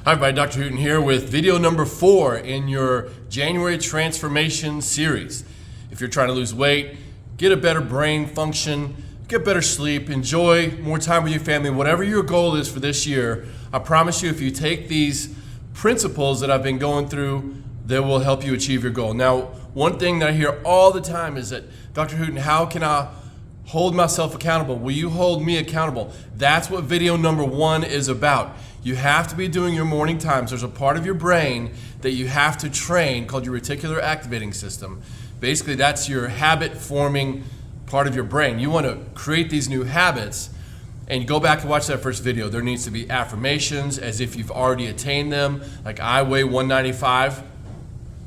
Hi everybody, Dr. Hooten here with video number 4 in your January transformation series. If you're trying to lose weight, get a better brain function, get better sleep, enjoy more time with your family, whatever your goal is for this year, I promise you if you take these principles that I've been going through, they will help you achieve your goal. Now, one thing that I hear all the time is that, Dr. Hooten, how can I hold myself accountable? Will you hold me accountable? That's what video number 1 is about. You have to be doing your morning times. There's a part of your brain that you have to train called your reticular activating system. Basically, that's your habit forming part of your brain. You want to create these new habits, and you go back and watch that first video. There needs to be affirmations as if you've already attained them. Like, I weigh 195.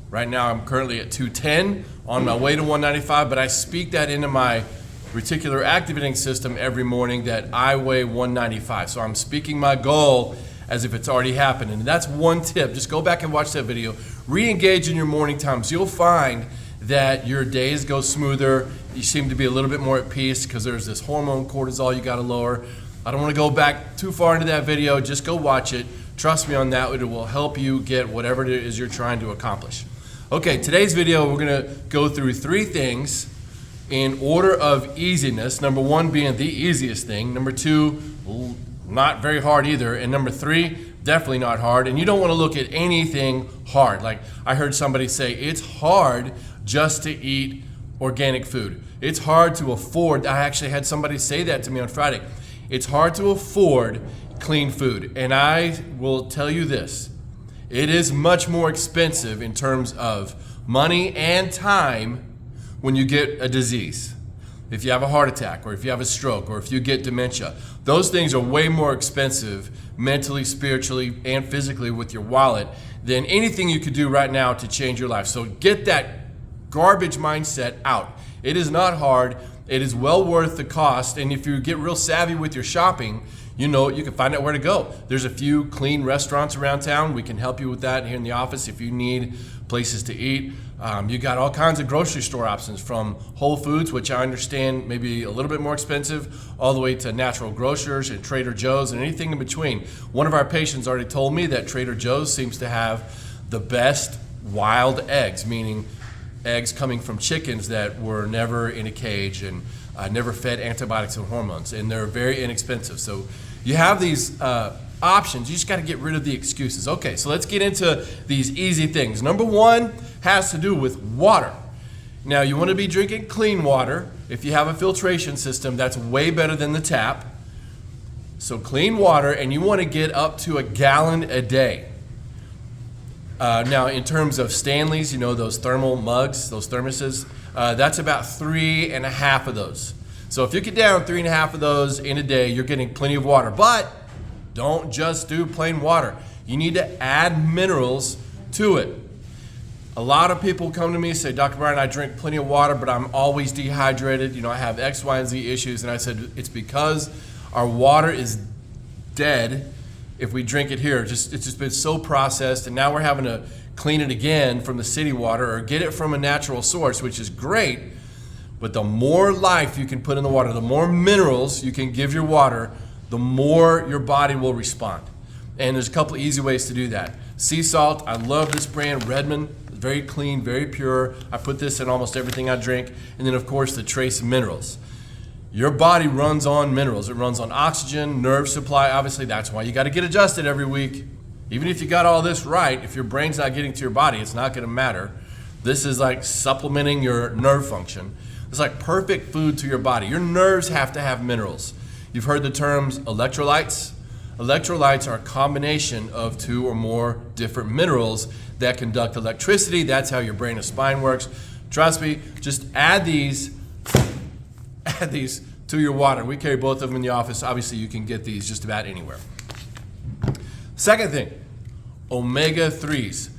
Right now I'm currently at 210, on my way to 195, but I speak that into my reticular activating system every morning that I weigh 195. So I'm speaking my goal as if it's already happened. And that's one tip. Just go back and watch that video. Re-engage in your morning times. You'll find that your days go smoother. You seem to be a little bit more at peace because there's this hormone cortisol you got to lower. I don't want to go back too far into that video. Just go watch it. Trust me on that. It will help you get whatever it is you're trying to accomplish. Okay, today's video we're going to go through 3 things in order of easiness. Number 1 being the easiest thing. Number 2, not very hard either. And number 3, definitely not hard. And you don't want to look at anything hard. Like I heard somebody say, it's hard just to eat organic food. It's hard to afford. I actually had somebody say that to me on Friday. It's hard to afford clean food. And I will tell you this. It is much more expensive in terms of money and time when you get a disease. If you have a heart attack, or if you have a stroke, or if you get dementia, those things are way more expensive mentally, spiritually, and physically with your wallet than anything you could do right now to change your life. So get that garbage mindset out. It is not hard. It is well worth the cost. And if you get real savvy with your shopping, you know you can find out where to go. There's a few clean restaurants around town. We can help you with that here in the office if you need places to eat. You got all kinds of grocery store options, from Whole Foods, which I understand may be a little bit more expensive, all the way to Natural Grocers and Trader Joe's and anything in between. One of our patients already told me that Trader Joe's seems to have the best wild eggs, meaning eggs coming from chickens that were never in a cage and never fed antibiotics and hormones, and they're very inexpensive. So you have these options. You just got to get rid of the excuses. Okay, so let's get into these easy things. Number 1 has to do with water. Now, you want to be drinking clean water. If you have a filtration system, that's way better than the tap. So clean water, and you want to get up to 1 gallon a day. Now, in terms of Stanley's, you know, those thermal mugs, those thermoses, that's about 3.5 of those. So if you get down 3.5 of those in a day, you're getting plenty of water. But don't just do plain water. You need to add minerals to it. A lot of people come to me and say, Dr. Brian, I drink plenty of water, but I'm always dehydrated. You know, I have X, Y, and Z issues. And I said, it's because our water is dead if we drink it here. It's just been so processed, and now we're having to clean it again from the city water or get it from a natural source, which is great. But the more life you can put in the water, the more minerals you can give your water, the more your body will respond. And there's a couple of easy ways to do that. Sea salt, I love this brand, Redmond. Very clean, very pure. I put this in almost everything I drink. And then, of course, the trace minerals. Your body runs on minerals. It runs on oxygen, nerve supply. Obviously, that's why you got to get adjusted every week. Even if you got all this right, if your brain's not getting to your body, it's not going to matter. This is like supplementing your nerve function. It's like perfect food to your body. Your nerves have to have minerals. You've heard the terms electrolytes. Electrolytes are a combination of 2 or more different minerals that conduct electricity. That's how your brain and spine works. Trust me, just add these to your water. We carry both of them in the office. Obviously, you can get these just about anywhere. Second thing, omega-3s,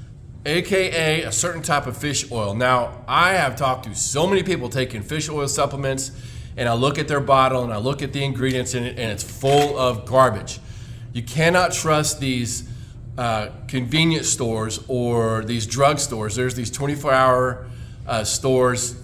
AKA a certain type of fish oil. Now, I have talked to so many people taking fish oil supplements, and I look at their bottle and I look at the ingredients in it, and it's full of garbage. You cannot trust these convenience stores or these drug stores. There's these 24-hour stores.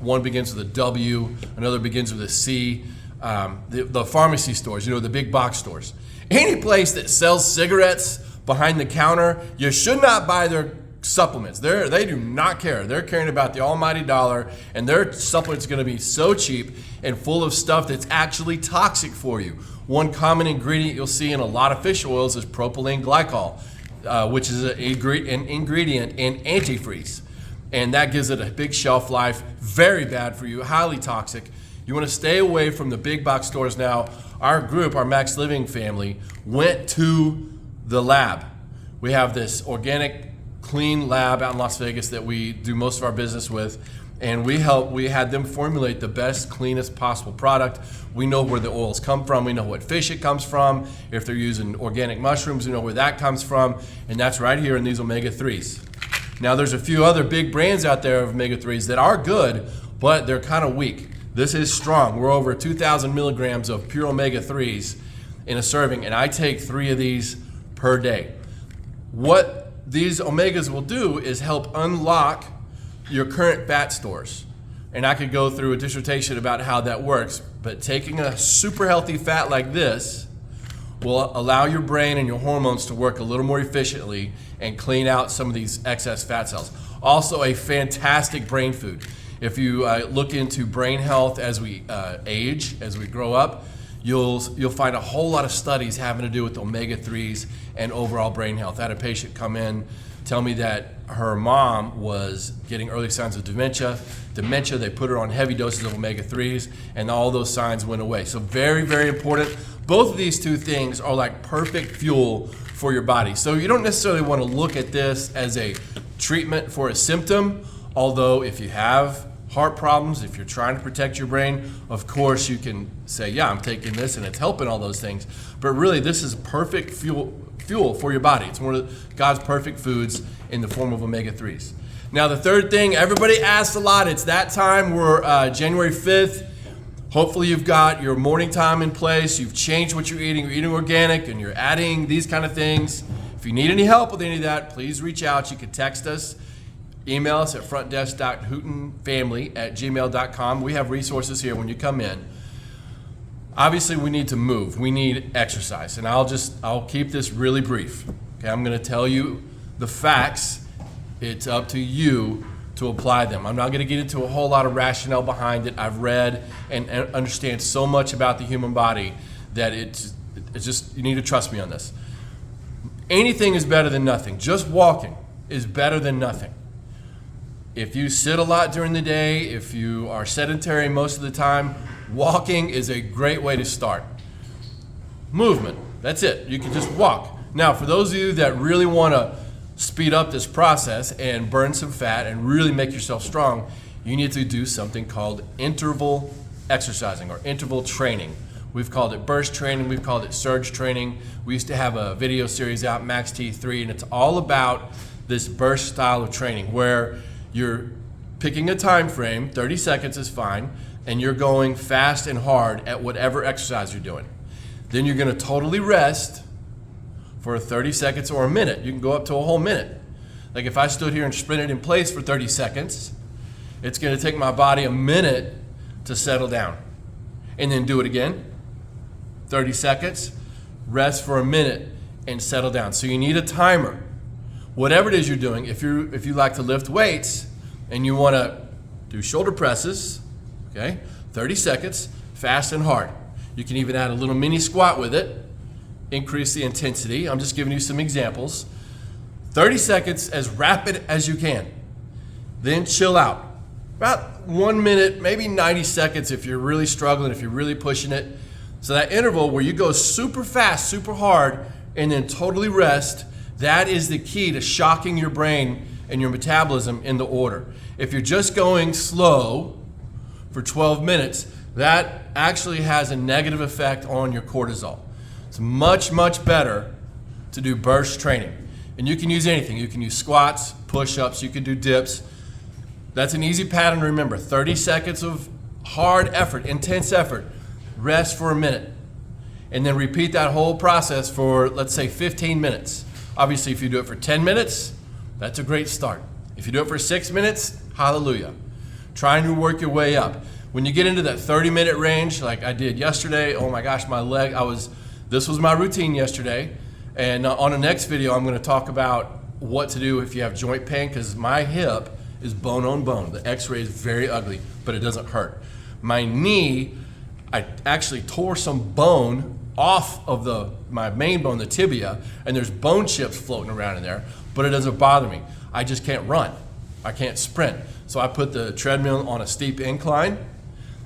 One begins with a W, another begins with a C. The pharmacy stores, you know, the big box stores. Any place that sells cigarettes, behind the counter, you should not buy their supplements. They do not care. They're caring about the almighty dollar, and their supplement's going to be so cheap and full of stuff that's actually toxic for you. One common ingredient you'll see in a lot of fish oils is propylene glycol, which is an ingredient in antifreeze. And that gives it a big shelf life, very bad for you, highly toxic. You want to stay away from the big box stores. Now, our group, our Max Living family, went to the lab. We have this organic, clean lab out in Las Vegas that we do most of our business with, and we had them formulate the best, cleanest possible product. We know where the oils come from. We know what fish it comes from. If they're using organic mushrooms, we know where that comes from, and that's right here in these omega-3s. Now, there's a few other big brands out there of omega-3s that are good, but they're kind of weak. This is strong. We're over 2,000 milligrams of pure omega-3s in a serving, and I take 3 of these per day. What these omegas will do is help unlock your current fat stores. And I could go through a dissertation about how that works, but taking a super healthy fat like this will allow your brain and your hormones to work a little more efficiently and clean out some of these excess fat cells. Also a fantastic brain food. If you look into brain health as we age, as we grow up, you'll find a whole lot of studies having to do with omega-3s and overall brain health. I had a patient come in, tell me that her mom was getting early signs of dementia. They put her on heavy doses of omega-3s, and all those signs went away. So very, very important. Both of these two things are like perfect fuel for your body. So you don't necessarily want to look at this as a treatment for a symptom, although if you have heart problems, if you're trying to protect your brain, of course you can say, yeah, I'm taking this and it's helping all those things. But really, this is perfect fuel for your body. It's one of God's perfect foods in the form of omega-3s. Now, the third thing, everybody asks a lot. It's that time. We're January 5th. Hopefully you've got your morning time in place. You've changed what you're eating. You're eating organic and you're adding these kind of things. If you need any help with any of that, please reach out. You can text us. Email us at frontdesk.hootenfamily@gmail.com. We have resources here when you come in. Obviously, we need to move. We need exercise. And I'll keep this really brief. Okay, I'm going to tell you the facts. It's up to you to apply them. I'm not going to get into a whole lot of rationale behind it. I've read and understand so much about the human body that it's just, you need to trust me on this. Anything is better than nothing. Just walking is better than nothing. If you sit a lot during the day, if you are sedentary most of the time, walking is a great way to start. Movement, that's it. You can just walk. Now, for those of you that really want to speed up this process and burn some fat and really make yourself strong, you need to do something called interval exercising or interval training. We've called it burst training, we've called it surge training. We used to have a video series out, Max T3, and it's all about this burst style of training where you're picking a time frame, 30 seconds is fine, and you're going fast and hard at whatever exercise you're doing. Then you're going to totally rest for 30 seconds or a minute. You can go up to a whole minute. Like if I stood here and sprinted in place for 30 seconds, it's going to take my body a minute to settle down. And then do it again, 30 seconds, rest for a minute, and settle down. So you need a timer. Whatever it is you're doing, if you like to lift weights and you want to do shoulder presses, okay, 30 seconds, fast and hard. You can even add a little mini squat with it, increase the intensity. I'm just giving you some examples. 30 seconds, as rapid as you can. Then chill out. About 1 minute, maybe 90 seconds if you're really struggling, if you're really pushing it. So that interval where you go super fast, super hard, and then totally rest, that is the key to shocking your brain and your metabolism into order. If you're just going slow for 12 minutes, that actually has a negative effect on your cortisol. It's much, much better to do burst training. And you can use anything. You can use squats, push-ups, you can do dips. That's an easy pattern to remember. 30 seconds of hard effort, intense effort, rest for a minute. And then repeat that whole process for, let's say, 15 minutes. Obviously, if you do it for 10 minutes, that's a great start. If you do it for 6 minutes, hallelujah. Trying to work your way up. When you get into that 30-minute range, like I did yesterday, oh my gosh, my leg, this was my routine yesterday. And on the next video, I'm going to talk about what to do if you have joint pain, because my hip is bone on bone. The x-ray is very ugly, but it doesn't hurt. My knee, I actually tore some bone off of my main bone, the tibia, and there's bone chips floating around in there, but it doesn't bother me. I just can't run. I can't sprint. So I put the treadmill on a steep incline,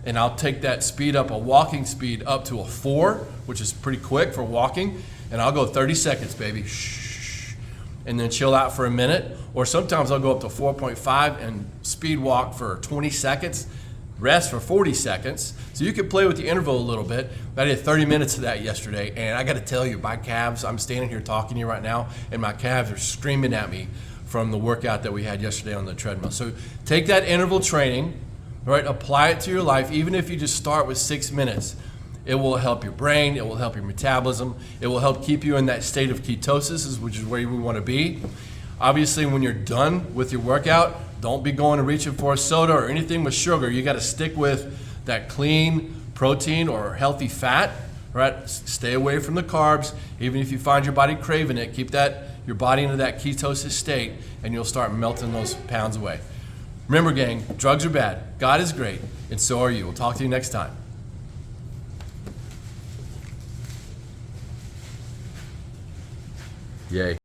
and I'll take that speed up, a walking speed up to a 4, which is pretty quick for walking, and I'll go 30 seconds, baby. Shh. And then chill out for a minute. Or sometimes I'll go up to 4.5 and speed walk for 20 seconds, rest for 40 seconds. So you can play with the interval a little bit. I did 30 minutes of that yesterday, and I gotta tell you, my calves, I'm standing here talking to you right now, and my calves are screaming at me from the workout that we had yesterday on the treadmill. So take that interval training, right? Apply it to your life, even if you just start with 6 minutes. It will help your brain, it will help your metabolism, it will help keep you in that state of ketosis, which is where we want to be. Obviously, when you're done with your workout, don't be going and reaching for a soda or anything with sugar. You got to stick with that clean protein or healthy fat, right? Stay away from the carbs. Even if you find your body craving it, keep your body into that ketosis state, and you'll start melting those pounds away. Remember, gang, drugs are bad. God is great, and so are you. We'll talk to you next time. Yay.